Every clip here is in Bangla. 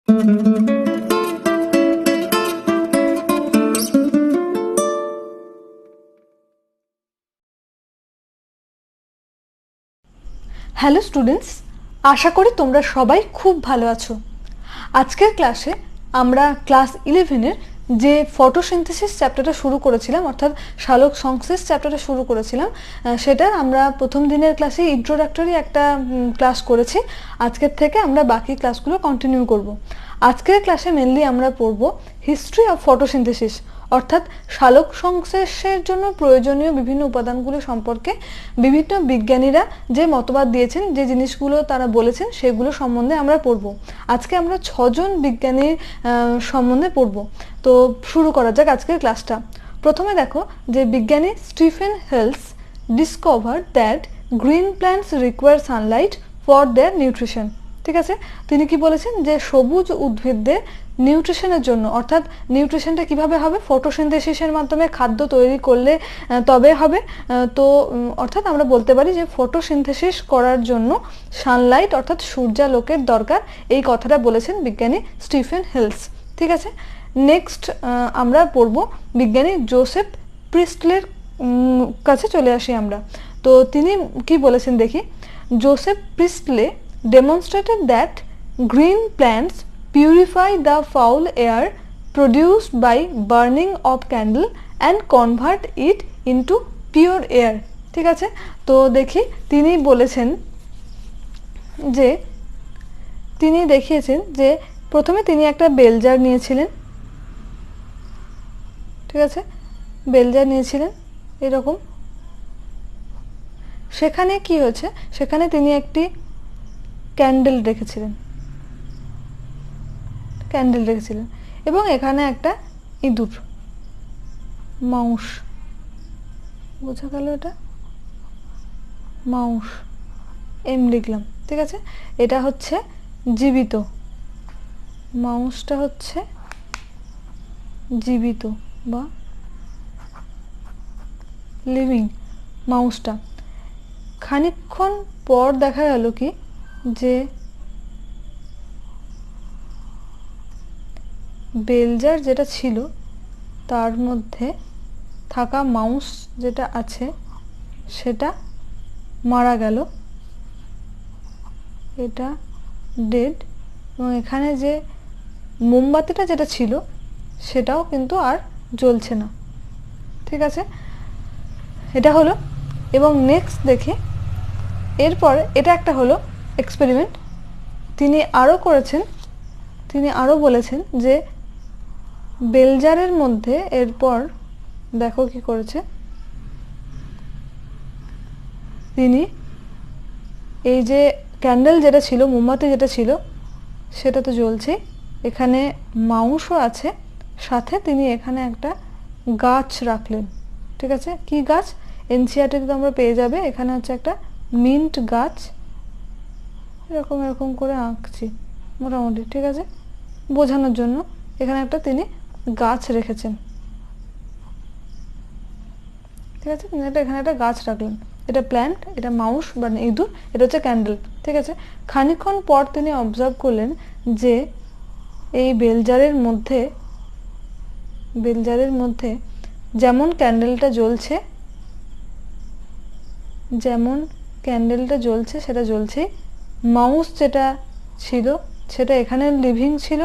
হ্যালো স্টুডেন্টস, আশা করি তোমরা সবাই খুব ভালো আছো। আজকের ক্লাসে আমরা ক্লাস 11-এর যে ফটোসিনথেসিস চ্যাপ্টারটা শুরু করেছিলাম, অর্থাৎ সালোক সংশ্লেষ চ্যাপ্টারটা শুরু করেছিলাম, সেটার আমরা প্রথম দিনের ক্লাসে ইন্ট্রোডাক্টরি একটা ক্লাস করেছি। আজকের থেকে আমরা বাকি ক্লাসগুলো কন্টিনিউ করব। আজকের ক্লাসে মেনলি আমরা পড়ব হিস্ট্রি অফ ফটোসিনথেসিস, অর্থাৎ সালোক সংশ্লেষের জন্য প্রয়োজনীয় বিভিন্ন উপাদানগুলো সম্পর্কে বিভিন্ন বিজ্ঞানীরা যে মতবাদ দিয়েছেন, যে জিনিসগুলো তারা বলেছেন, সেগুলো সম্বন্ধে আমরা পড়ব। আজকে আমরা 6 জন বিজ্ঞানীর সম্বন্ধে পড়ব। তো শুরু করা যাক আজকের ক্লাসটা। প্রথমে দেখো যে বিজ্ঞানী Stephen Hales discovered that green plants require Sunlight for their nutrition. ঠিক আছে, তিনি কি বলেছেন যে সবুজ উদ্ভিদদের নিউট্রিশনের জন্য, অর্থাৎ নিউট্রিশনটা কিভাবে হবে, ফটোসিনথেসিসের মাধ্যমে খাদ্য তৈরি করলে তবে হবে। তো অর্থাৎ আমরা বলতে পারি যে ফটোসিনথেসিস করার জন্য সানলাইট অর্থাৎ সূর্যালোকের দরকার, এই কথাটা বলেছেন বিজ্ঞানী স্টিফেন হেলস। ঠিক আছে, নেক্সট আমরা পড়ব বিজ্ঞানী জোসেফ প্রিস্টলের কাছে চলে আসি আমরা। তো তিনি কি বলেছেন দেখি। Joseph Priestley demonstrated that green plants purify the foul air produced by burning of candle and convert it into pure air. ঠিক আছে, তো দেখি তিনি বলেছেন যে তিনি দেখিয়েছেন যে প্রথমে তিনি একটা বেলজার নিয়েছিলেন। ঠিক আছে, বেলজার নিয়েছিলেন এরকম। সেখানে কি হয়েছে, সেখানে তিনি একটি ক্যান্ডেল রেখেছিলেন এবং এখানে একটা ইঁদুর, মাউস, বোঝা গেল, এটা মাউস, এম লিখলাম। ঠিক আছে, এটা হচ্ছে জীবিত, মাউসটা হচ্ছে জীবিত বা লিভিং মাউসটা। খানিকক্ষণ পর দেখা গেল কি যে বেলজার যেটা ছিল তার মধ্যে থাকা মাউস যেটা আছে সেটা মারা গেল, এটা ডেড। এবং এখানে যে মোমবাতিটা যেটা ছিল সেটাও কিন্তু আর জ্বলছে না। ঠিক আছে, এটা হলো। এবং নেক্সট দেখি, এরপর এটা একটা হলো এক্সপেরিমেন্ট। তিনি আরও করেছেন, তিনি আরও বলেছেন যে বেলজারের মধ্যে এরপর দেখো কি করেছে, তিনি এই যে ক্যান্ডেল যেটা ছিল, মোমবাতি যেটা ছিল সেটা তো জ্বলছে, এখানে মাউসও আছে, সাথে তিনি এখানে একটা গাছ রাখলেন। ঠিক আছে, কি গাছ, এনসিইআরটিতে তোমরা পেয়ে যাবে। এখানে হচ্ছে একটা মিন্ট গাছ, এরকম এরকম করে আঁকছি মোটামুটি। ঠিক আছে, বোঝানোর জন্য এখানে একটা তিনি গাছ রেখেছেন। ঠিক আছে, এখানে একটা গাছ রাখলেন, এটা প্ল্যান্ট, এটা মাউস বা ইঁদুর, এটা হচ্ছে ক্যান্ডেল। ঠিক আছে, খানিকক্ষণ পর তিনি অবজার্ভ করলেন যে এই বেলজারের মধ্যে যেমন ক্যান্ডেলটা জ্বলছে সেটা জ্বলছেই, মাউস যেটা ছিল সেটা এখানে লিভিং ছিল,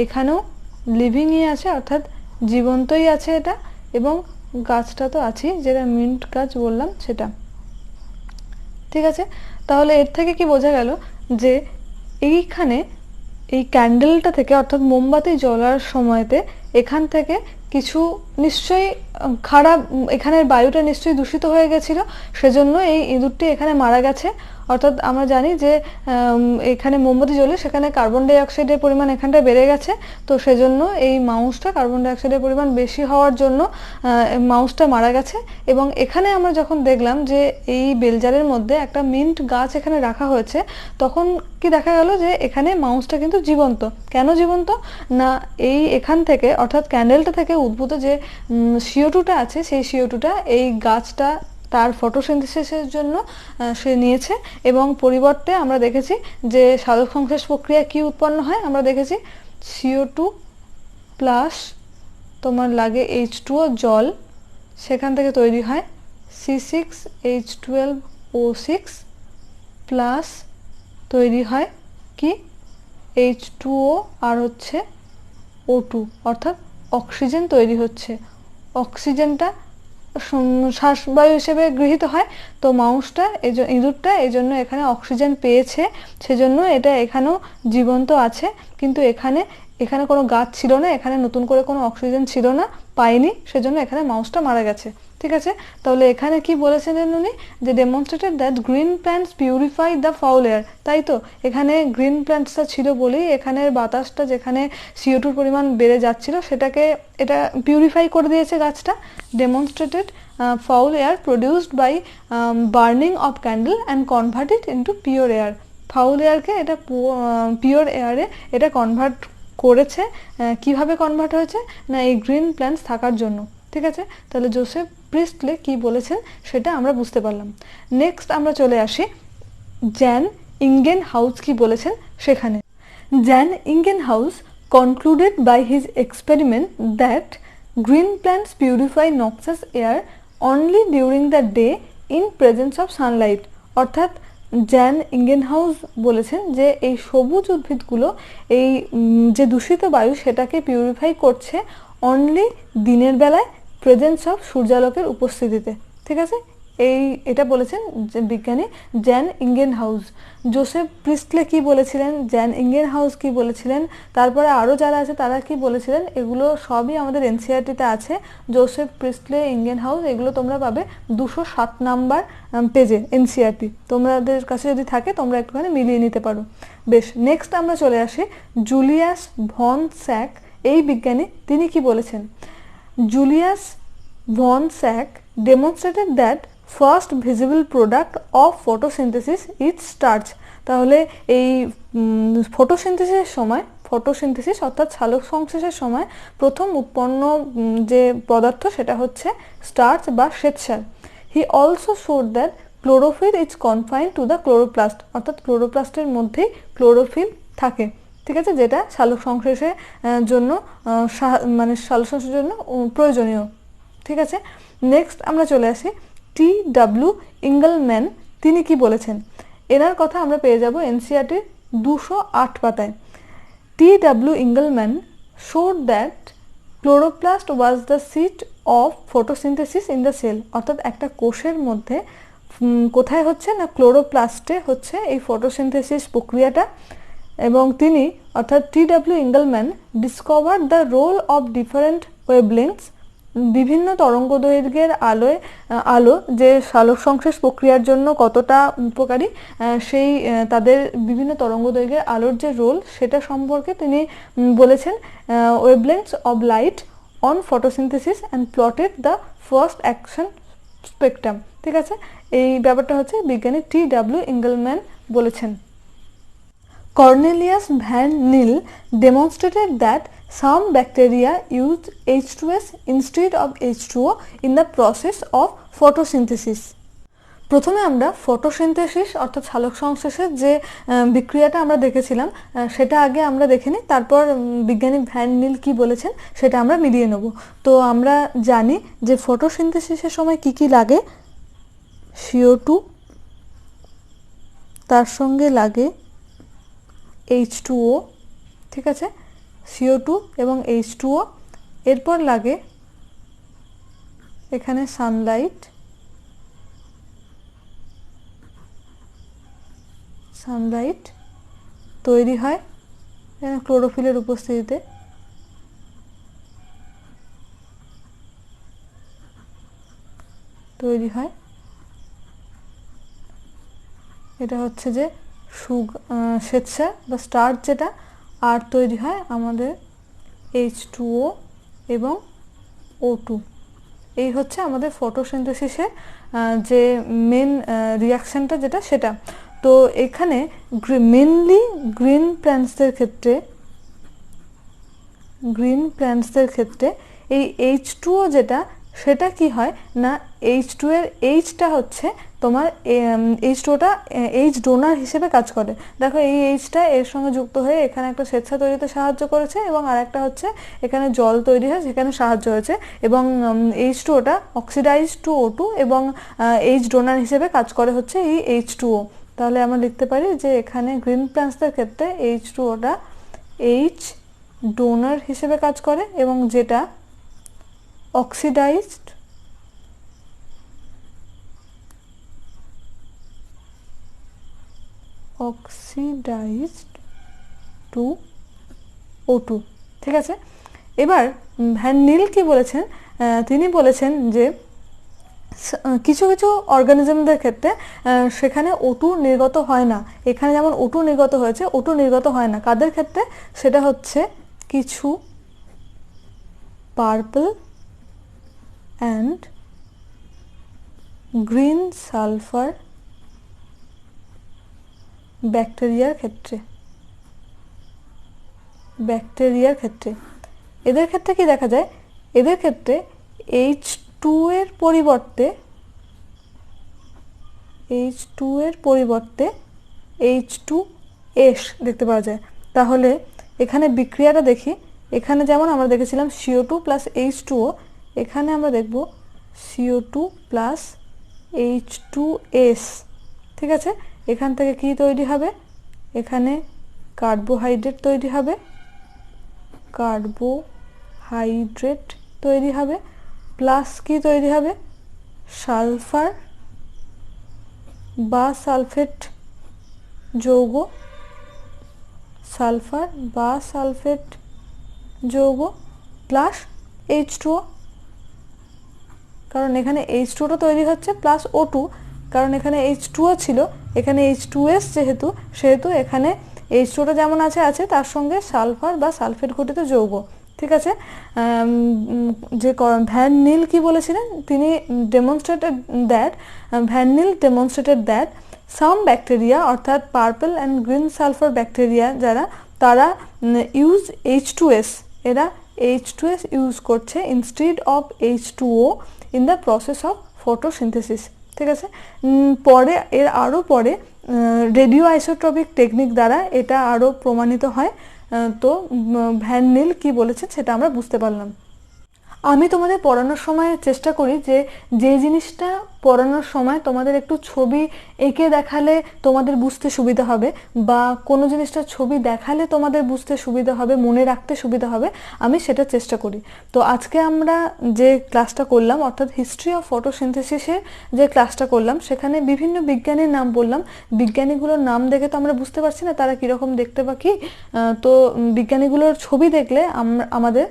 এখানেও লিভিংই আছে, অর্থাৎ জীবন্তই আছে এটা, এবং গাছটা তো আছেই, যেটা মিন্ট গাছ বললাম সেটা। ঠিক আছে, তাহলে এর থেকে কি বোঝা গেল যে এইখানে এই ক্যান্ডেলটা থেকে, অর্থাৎ মোমবাতি জ্বলার সময়তে এখান থেকে কিছু নিশ্চয়ই খারাপ, এখানের বায়ুটা নিশ্চয়ই দূষিত হয়ে গেছিল, সেজন্য এই ইঁদুরটি এখানে মারা গেছে। অর্থাৎ আমরা জানি যে এখানে মোমবাতি জ্বলে সেখানে কার্বন ডাই অক্সাইডের পরিমাণ এখানটায় বেড়ে গেছে, তো সেজন্য এই মাউসটা কার্বন ডাই অক্সাইডের পরিমাণ বেশি হওয়ার জন্য মাউসটা মারা গেছে। এবং এখানে আমরা যখন দেখলাম যে এই বেলজারের মধ্যে একটা মিন্ট গাছ এখানে রাখা হয়েছে, তখন কি দেখা গেল যে এখানে মাউসটা কিন্তু জীবন্ত। কেন জীবন্ত না, এই এখান থেকে অর্থাৎ ক্যান্ডেলটা থেকে উদ্ভূত যে CO2টা আছে, সেই CO2টা এই গাছটা তার ফটোসিনথেসিসের জন্য সে নিয়েছে, এবং পরিবর্তে আমরা দেখেছি যে সালোক সংশ্লেষ প্রক্রিয়া কি উৎপন্ন হয়, আমরা দেখেছি CO2 প্লাস তোমার লাগে H2O জল, সেখান থেকে তৈরি হয় C6H12O6 প্লাস তৈরি হয় কি H2O আর হচ্ছে O2, অর্থাৎ অক্সিজেন তৈরি হচ্ছে। অক্সিজেনটা শ্বাসবায়ু হিসেবে গৃহীত হয়, তো মাউসটা ইঁদুরটা এই জন্য এখানে অক্সিজেন পেয়েছে, সেজন্য এটা এখানেও জীবন্ত আছে। কিন্তু এখানে কোনো গাছ ছিল না, এখানে নতুন করে কোনো অক্সিজেন ছিল না, পায়নি, সেজন্য এখানে মাউসটা মারা গেছে। ঠিক আছে, তাহলে এখানে কি বলেছিলেন উনি, যে demonstrated that green plants purify the foul air, তাই তো এখানে গ্রিন প্ল্যান্টসটা ছিল বলেই এখানের বাতাসটা যেখানে CO2 পরিমাণ বেড়ে যাচ্ছিল সেটাকে এটা পিউরিফাই করে দিয়েছে গাছটা। Demonstrated foul air produced by burning of candle and converted into pure air. Foul এয়ারকে এটা পিওর এয়ারে এটা কনভার্ট করেছে। কিভাবে কনভার্ট হয়েছে না, এই গ্রিন প্ল্যান্টস থাকার জন্য। ঠিক আছে, তাহলে জোসেফ প্রিস্টলে কি বলেছেন সেটা আমরা বুঝতে পারলাম। নেক্সট আমরা চলে আসি জ্যান ইঙ্গেনহাউস কি বলেছেন সেখানে। Jan Ingenhousz concluded by his experiment that green plants purify noxious air only during the day in presence of sunlight, অর্থাৎ জ্যান ইঙ্গেনহাউস বলেছেন যে এই সবুজ উদ্ভিদগুলো এই যে দূষিত বায়ু সেটাকে পিউরিফাই করছে অনলি দিনের বেলায় প্রেজেন্স অফ সূর্যালোকের উপস্থিতিতে। ঠিক আছে, এটা বলেছেন যে বিজ্ঞানী জ্যান ইঙ্গেনহাউস। জোসেফ প্রিস্টলে কি বলেছিলেন, জ্যান ইঙ্গেনহাউস কি বলেছিলেন, তারপরে আরও যারা আছে তারা কি বলেছিলেন, এগুলো সবই আমাদের এনসিইআরটিতে আছে। জোসেফ প্রিস্টলে, ইঙ্গেনহাউস, এগুলো তোমরা পাবে 207 নাম্বার পেজে এনসিইআরটি। তোমাদের কাছে যদি থাকে তোমরা একটুখানি মিলিয়ে নিতে পারো। বেশ, নেক্সট আমরা চলে আসি জুলিয়াস ভন স্যাক, এই বিজ্ঞানী তিনি কি বলেছেন। Julius von Sachs demonstrated that first visible product of photosynthesis is starch। তাহলে এই ফটোসিনথেসিস অর্থাৎ সালোক সংশ্লেষের সময় প্রথম উৎপন্ন যে পদার্থ সেটা হচ্ছে স্টার্চ বা শ্বেতসার। He also showed that chlorophyll is confined to the chloroplast, অর্থাৎ ক্লোরোপ্লাস্টের মধ্যেই ক্লোরোফিল থাকে। ঠিক আছে, যেটা সালোক সংশ্লেষের জন্য সালোক সংশ্লেষের জন্য প্রয়োজনীয়। ঠিক আছে, নেক্সট আমরা চলে আসি T.W. ইঙ্গলম্যান, তিনি কি বলেছেন। এনার কথা আমরা পেয়ে যাব এনসিইআরটির 208 পাতায়। T.W. ইঙ্গলম্যান showed that chloroplast was the seat of photosynthesis in the cell, অর্থাৎ একটা কোষের মধ্যে কোথায় হচ্ছে না, ক্লোরোপ্লাস্টে হচ্ছে এই ফটোসিনথেসিস প্রক্রিয়াটা। এবং তিনি অর্থাৎ T.W. Engelmann discovered the role of different wavelengths, বিভিন্ন তরঙ্গদৈর্ঘ্যের আলো যে সালোক সংশ্লেষ প্রক্রিয়ার জন্য কতটা উপকারী, সেই তাদের বিভিন্ন তরঙ্গদৈর্ঘ্যের আলোর যে রোল সেটা সম্পর্কে তিনি বলেছেন। Wavelengths of light on photosynthesis and plotted the first action spectrum. ঠিক আছে, এই ব্যাপারটা হচ্ছে বিজ্ঞানী T.W. ইঙ্গলম্যান বলেছেন। Cornelius van Nil demonstrated that some bacteria use H2S instead of H2O in the process of photosynthesis। প্রথমে আমরা ফটোসিনথেসিস অর্থাৎ সালোক সংশ্লেষের যে বিক্রিয়াটা আমরা দেখেছিলাম সেটা আগে আমরা দেখে নিই, তারপর বিজ্ঞানী ভ্যান নিল কি বলেছেন সেটা আমরা মিলিয়ে নেব। তো আমরা জানি যে ফটোসিনথেসিসের সময় কি কি লাগে, CO2, তার সঙ্গে লাগে H2O। ঠিক আছে, CO2 এবং H2O, এরপর লাগে এখানে সানলাইট তৈরি হয় ক্লোরোফিলের উপস্থিতিতে। এটা হচ্ছে যে শ্বেতসার বা স্টার্চ যেটা, আর তৈরি হয় আমাদের H2O এবং O2। এই হচ্ছে আমাদের ফটোসিনথেসিসের যে মেন রিয়াকশনটা যেটা সেটা। তো এখানে মেনলি গ্রিন প্ল্যান্টসদের ক্ষেত্রে এই H2O যেটা সেটা কি হয় না H2 এর Hটা হচ্ছে তোমার H2টা H ডোনার হিসেবে কাজ করে। দেখো এই Hটা এর সঙ্গে যুক্ত হয়ে এখানে একটা স্বেচ্ছা তৈরিতে সাহায্য করেছে এবং আরেকটা হচ্ছে এখানে জল তৈরি হয় সেখানে সাহায্য হয়েছে এবং H2ওটা অক্সিডাইজ টু O2 এবং H ডোনার হিসেবে কাজ করে হচ্ছে এই H2O। তাহলে আমরা লিখতে পারি যে এখানে গ্রিন প্ল্যান্টসদের ক্ষেত্রে H2ওটা H ডোনার হিসেবে কাজ করে এবং যেটা অক্সিডাইজড টু O2। ঠিক আছে, এবার ভ্যান নীল কি বলেছেন, তিনি বলেছেন যে কিছু কিছু অর্গানিজমদের ক্ষেত্রে সেখানে O2 নির্গত হয় না, এখানে যেমন O2 নির্গত হয়েছে O2 নির্গত হয় না। কাদের ক্ষেত্রে? সেটা হচ্ছে কিছু পার্পল অ্যান্ড গ্রিন সালফার ব্যাকটেরিয়ার ক্ষেত্রে। এদের ক্ষেত্রে কি দেখা যায়? এদের ক্ষেত্রে H2 এর পরিবর্তে H2S দেখতে পাওয়া যায়। তাহলে এখানে বিক্রিয়াটা দেখি, এখানে যেমন আমরা দেখেছিলাম CO2 প্লাস H2O, এখানে আমরা দেখব CO2 প্লাস H2S। ঠিক আছে, এখান থেকে কি তৈরি হবে? এখানে কার্বোহাইড্রেট তৈরি হবে, প্লাস কি তৈরি হবে? সালফার বা সালফেট যৌগ প্লাস H2O, কারণ এখানে H2টা তৈরি হচ্ছে প্লাস O2, কারণ এখানে H2O ছিল, এখানে H2S সেহেতু এখানে H2টা যেমন আছে তার সঙ্গে সালফার বা সালফেট ঘটিত যৌগ। ঠিক আছে, যে ভ্যান নীল কি বলেছিলেন, তিনি van Niel demonstrated that some bacteria অর্থাৎ purple and green sulphur bacteria তারা ইউজ H2S, এরা H2S ইউজ করছে instead of H2O in the process of photosynthesis. ঠিক আছে, এর আরও পরে রেডিও আইসোট্রপিক টেকনিক দ্বারা এটা আরও প্রমাণিত হয়। তো ভ্যান নীল কি বলেছেন সেটা আমরা বুঝতে পারলাম। আমি তোমাদের পড়ানোর সময় চেষ্টা করি যে জিনিসটা পড়ানোর সময় তোমাদের একটু ছবি এঁকে দেখালে তোমাদের বুঝতে সুবিধা হবে, বা কোনো জিনিসটা ছবি দেখালে তোমাদের বুঝতে সুবিধা হবে, মনে রাখতে সুবিধা হবে, আমি সেটা চেষ্টা করি। তো আজকে আমরা যে ক্লাসটা করলাম অর্থাৎ হিস্ট্রি অফ ফটোসিনথেসিসের যে ক্লাসটা করলাম, সেখানে বিভিন্ন বিজ্ঞানীর নাম বললাম। বিজ্ঞানীগুলোর নাম দেখে তো আমরা বুঝতে পারছি না তারা কীরকম দেখতে বা কী, তো বিজ্ঞানীগুলোর ছবি দেখলে আমাদের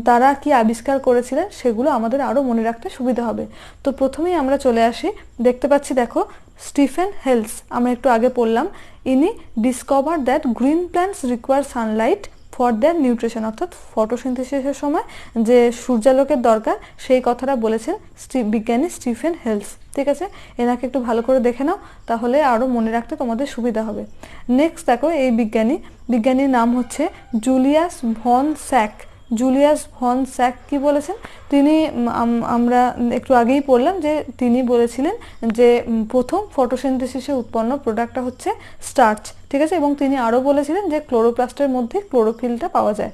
তারা কি আবিষ্কার করেছিলেন সেগুলো আমাদের আরও মনে রাখতে সুবিধা হবে। তো প্রথমেই আমরা চলে আসি, দেখতে পাচ্ছি দেখো স্টিফেন হেলস, আমরা একটু আগে পড়লাম, ইনি discover that green plants require Sunlight for their nutrition, অর্থাৎ ফটোসিনথেসিসের সময় যে সূর্যালোকের দরকার সেই কথাটা বলেছেন বিজ্ঞানী স্টিফেন হেলস। ঠিক আছে, এনাকে একটু ভালো করে দেখে নাও, তাহলে আরও মনে রাখতে তোমাদের সুবিধা হবে। নেক্সট দেখো এই বিজ্ঞানীর নাম হচ্ছে জুলিয়াস ভন স্যাক। কি বলেছেন? তিনি আমরা একটু আগেই পড়লাম যে তিনি বলেছিলেন যে প্রথম ফটোসিনথেসিসে উৎপন্ন প্রোডাক্টটা হচ্ছে স্টার্চ। ঠিক আছে, এবং তিনি আরও বলেছিলেন যে ক্লোরোপ্লাস্টের মধ্যে ক্লোরোফিলটা পাওয়া যায়।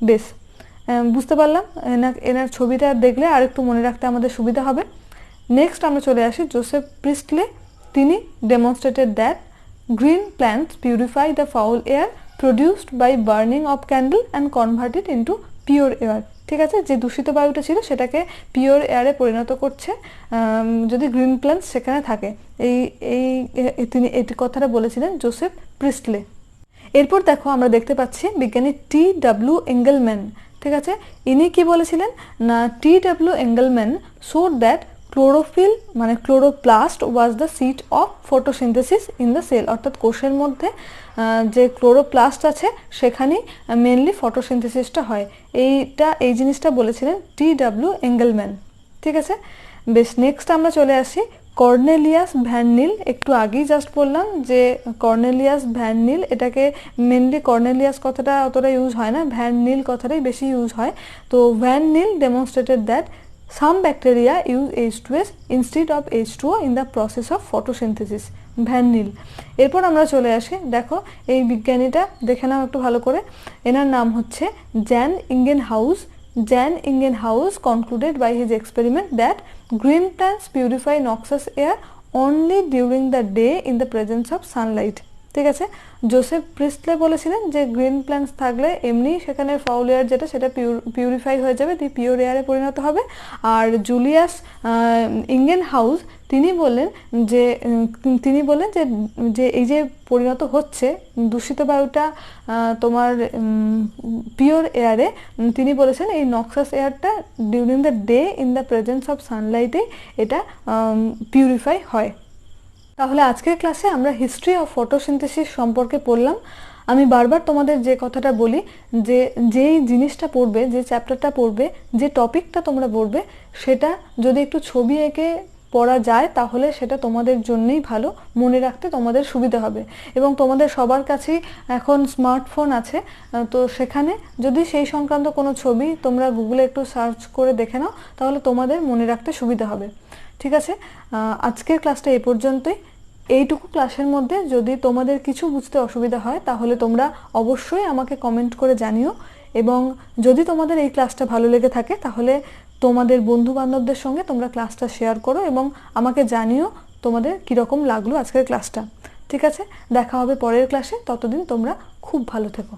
বেশ, বুঝতে পারলাম, এনার ছবিটা দেখলে আর একটু মনে রাখতে আমাদের সুবিধা হবে। নেক্সট আমরা চলে আসি জোসেফ প্রিস্টলে। তিনি demonstrated that green plants purify the foul air produced by burning of candle and converted into pure air। ঠিক আছে, যে দূষিত বায়ুটা ছিল সেটাকে পিওর এয়ারে পরিণত করছে যদি গ্রিন প্ল্যান্টস সেখানে থাকে। তিনি এই কথাটা বলেছিলেন জোসেফ প্রিস্টলে। এরপর দেখো আমরা দেখতে পাচ্ছি বিজ্ঞানী T.W. এঙ্গেলম্যান। ঠিক আছে, ইনি কি বলেছিলেন না T.W. Engelmann showed that chlorophyll মানে chloroplast was the seat of photosynthesis in the cell, অর্থাৎ কোষের মধ্যে যে ক্লোরোপ্লাস্ট আছে সেখানেই মেনলি ফটোসিনথেসিসটা হয়। এই জিনিসটা বলেছিলেন T.W. এঙ্গেলম্যান। ঠিক আছে, বেশ, নেক্সট আমরা চলে আসি কর্নেলিয়াস ভ্যান নীল। একটু আগেই জাস্ট বললাম যে কর্নেলিয়াস ভ্যান নীল, এটাকে মেনলি কর্নেলিয়াস কথাটা অতটা ইউজ হয় না, ভ্যান নীল কথাটাই বেশি ইউজ হয়। তো van Niel demonstrated that Some bacteria use H2S instead of H2O in the process of photosynthesis. Van Niel. এরপর আমরা চলে আসি, দেখো এই বিজ্ঞানীটা দেখে নাও একটু ভালো করে। এনার নাম হচ্ছে Jan Ingenhousz. Jan Ingenhousz concluded by his experiment that green plants purify noxious air only during the day in the presence of sunlight। ঠিক আছে, জোসেফ প্রিস্টলে বলেছিলেন যে গ্রিন প্ল্যান্টস থাকলে এমনি সেখানে ফাউল এয়ার যেটা সেটা পিউরিফাই হয়ে যাবে, দিয়ে পিওর এয়ারে পরিণত হবে। আর জুলিয়াস ইঙ্গেনহাউস তিনি বললেন যে যে এই যে পরিণত হচ্ছে দূষিত বায়ুটা তোমার পিওর এয়ারে, তিনি বলেছেন এই নক্সাস এয়ারটা during the day in the presence of সানলাইটে এটা পিউরিফাই হয়। তাহলে আজকের ক্লাসে আমরা হিস্ট্রি অফ ফটোসিনথেসিস সম্পর্কে পড়লাম। আমি বারবার তোমাদের যে কথাটা বলি যে যেই জিনিসটা পড়বে, যে চ্যাপ্টারটা পড়বে, যে টপিকটা তোমরা পড়বে সেটা যদি একটু ছবি এঁকে পড়া যায় তাহলে সেটা তোমাদের জন্যই ভালো, মনে রাখতে তোমাদের সুবিধা হবে। এবং তোমাদের সবার কাছেই এখন স্মার্টফোন আছে, তো সেখানে যদি সেই সংক্রান্ত কোনো ছবি তোমরা গুগলে একটু সার্চ করে দেখে নাও তাহলে তোমাদের মনে রাখতে সুবিধা হবে। ঠিক আছে, আজকের ক্লাসটা এই পর্যন্তই। এইটুকু ক্লাসের মধ্যে যদি তোমাদের কিছু বুঝতে অসুবিধা হয় তাহলে তোমরা অবশ্যই আমাকে কমেন্ট করে জানিও। এবং যদি তোমাদের এই ক্লাসটা ভালো লেগে থাকে তাহলে তোমাদের বন্ধু বান্ধবদের সঙ্গে তোমরা ক্লাসটা শেয়ার করো এবং আমাকে জানিও তোমাদের কীরকম লাগলো আজকের ক্লাসটা। ঠিক আছে, দেখা হবে পরের ক্লাসে, ততদিন তোমরা খুব ভালো থেকো।